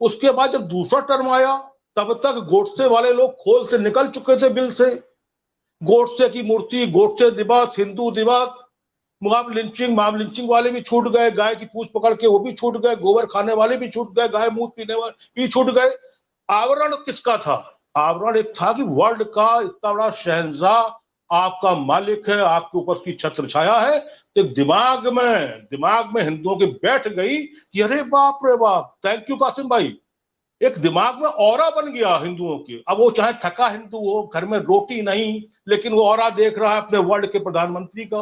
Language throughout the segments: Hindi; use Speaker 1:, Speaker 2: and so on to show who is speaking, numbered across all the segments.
Speaker 1: उसके बाद जब दूसरा टर्म आया तब तक गोडसे वाले लोग खोल से निकल चुके थे बिल से। गोडसे की मूर्ति, गोडसे दिवस, हिंदू दिवस, मॉब लिंचिंग वाले भी छूट गए, गाय की पूंछ पकड़ के वो भी छूट गए, गोबर खाने वाले भी छूट गए, गाय मूत पीने वाले भी छूट गए। आवरण किसका था? आवरण एक था कि वर्ल्ड का इतना बड़ा शहंशाह आपका मालिक है, आपके ऊपर की छत्र छाया है। तो दिमाग में हिंदुओं की बैठ गई कि अरे बाप रे बाप, थैंक यू कासिम भाई, एक दिमाग में ऑरा बन गया हिंदुओं के। अब वो चाहे थका हिंदू हो, घर में रोटी नहीं, लेकिन वो ऑरा देख रहा है अपने वर्ल्ड के प्रधानमंत्री का।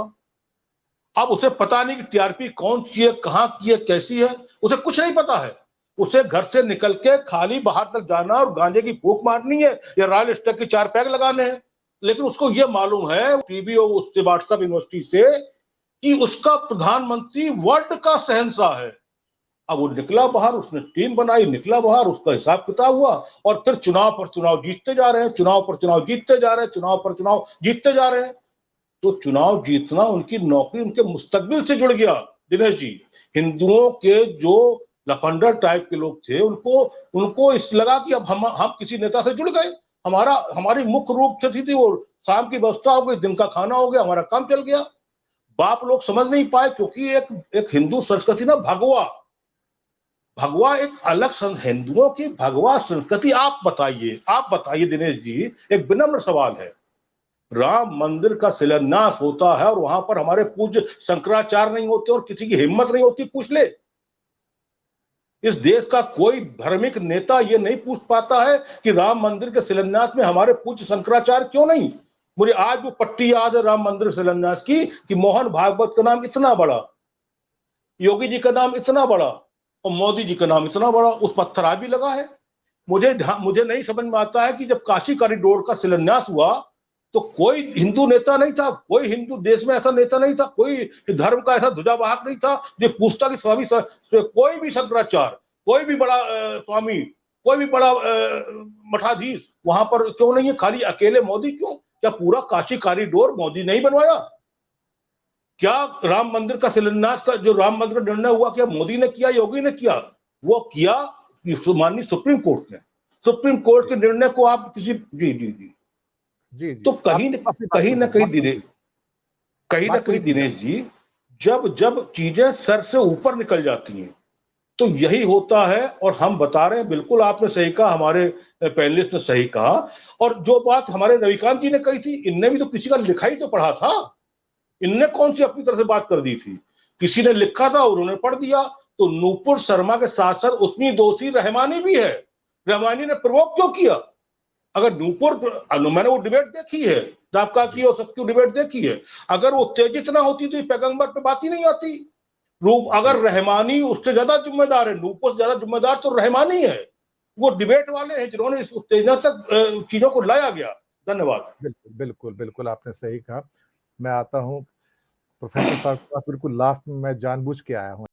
Speaker 1: अब उसे पता नहीं कि टीआरपी कौन सी है, कहां की है, कैसी है, उसे कुछ नहीं पता है। उसे घर से निकल के खाली बाहर तक जाना और गांजे की फूंक मारनी है या रॉयल स्टैग के 4 पैक लगाने हैं। लेकिन उसको यह मालूम है टीवी और उससे व्हाट्सएप यूनिवर्सिटी से कि उसका प्रधानमंत्री वर्ल्ड का शहंशाह है। अब वो निकला बाहर, उसने टीम बनाई, निकला बाहर, उसका हिसाब किताब हुआ और फिर चुनाव पर चुनाव जीतते जा रहे हैं, चुनाव पर चुनाव जीतते जा रहे हैं, चुनाव पर चुनाव जीतते जा रहे हैं। तो चुनाव जीतना उनकी नौकरी, उनके मुस्तकबिल से जुड़ गया दिनेश जी। हिंदुओं के जो लफंडर टाइप के लोग थे, उनको उनको इस लगा कि अब हम किसी नेता से जुड़ गए, हमारी मुख्य रूप से थी वो शाम की व्यवस्था हो गई, दिन का खाना हो गया, हमारा काम चल गया। बाप लोग समझ नहीं पाए क्योंकि एक हिंदू संस्कृति ना, भगवा भगवा एक अलग हिंदुओं की भगवा संस्कृति। आप बताइए दिनेश जी, एक विनम्र सवाल है, राम मंदिर का शिलान्यास होता है और वहां पर हमारे पूज्य शंकराचार्य नहीं होते और किसी की हिम्मत नहीं होती पूछ ले। इस देश का कोई धार्मिक नेता ये नहीं पूछ पाता है कि राम मंदिर के शिलान्यास में हमारे पूज्य शंकराचार्य क्यों नहीं। मुझे आज वो पट्टी याद है राम मंदिर शिलान्यास की कि मोहन भागवत का नाम इतना बड़ा, योगी जी का नाम इतना बड़ा और मोदी जी का नाम इतना बड़ा, उस पत्थर आज भी लगा है। मुझे नहीं समझ में आता है कि जब काशी कॉरिडोर का शिलान्यास हुआ तो कोई हिंदू नेता नहीं था, कोई हिंदू देश में ऐसा नेता नहीं था, कोई धर्म का ऐसा ध्वजावाहक नहीं था जो पूछता कि स्वामी कोई भी शंकराचार्य, कोई भी बड़ा स्वामी, कोई भी बड़ा मठाधीश वहां पर क्यों नहीं है, खाली अकेले मोदी क्यों? क्या पूरा काशी कॉरिडोर मोदी नहीं बनवाया? क्या राम मंदिर का शिलान्यास का जो राम मंदिर का निर्णय हुआ, क्या मोदी ने किया, योगी ने किया? वो किया माननीय सुप्रीम कोर्ट ने। सुप्रीम कोर्ट के निर्णय को आप किसी जी जी जी
Speaker 2: जी जी
Speaker 1: तो कहीं ना कहीं दिनेश जी, जब चीजें सर से ऊपर निकल जाती हैं तो यही होता है। और हम बता रहे हैं, बिल्कुल आपने सही कहा, हमारे पैनलिस्ट ने सही कहा। और जो बात हमारे रविकांत जी ने कही थी, इनने भी तो किसी का लिखा ही तो पढ़ा था, इनने कौन सी अपनी तरफ से बात कर दी थी? किसी ने लिखा था और उन्होंने पढ़ दिया। तो नूपुर शर्मा के साथ साथ उतनी दोषी रहमानी भी है। रहमानी ने प्रवोक क्यों किया? अगर नूपुर, मैंने वो डिबेट देखी है, आपका की और सबकी डिबेट देखी है, अगर वो उत्तेजित ना होती तो पैगंबर पे बात ही नहीं आती। रूप अगर रहमानी उससे ज्यादा जिम्मेदार है, नूपुर से ज्यादा जिम्मेदार तो रहमानी है। वो डिबेट वाले हैं जिन्होंने इस उत्तेजना तक चीजों को लाया गया। धन्यवाद।
Speaker 2: बिल्कुल बिल्कुल बिल्कुल आपने सही कहा। मैं आता हूँ प्रोफेसर साहब के पास, बिल्कुल लास्ट में मैं जानबूझ के आया हूँ।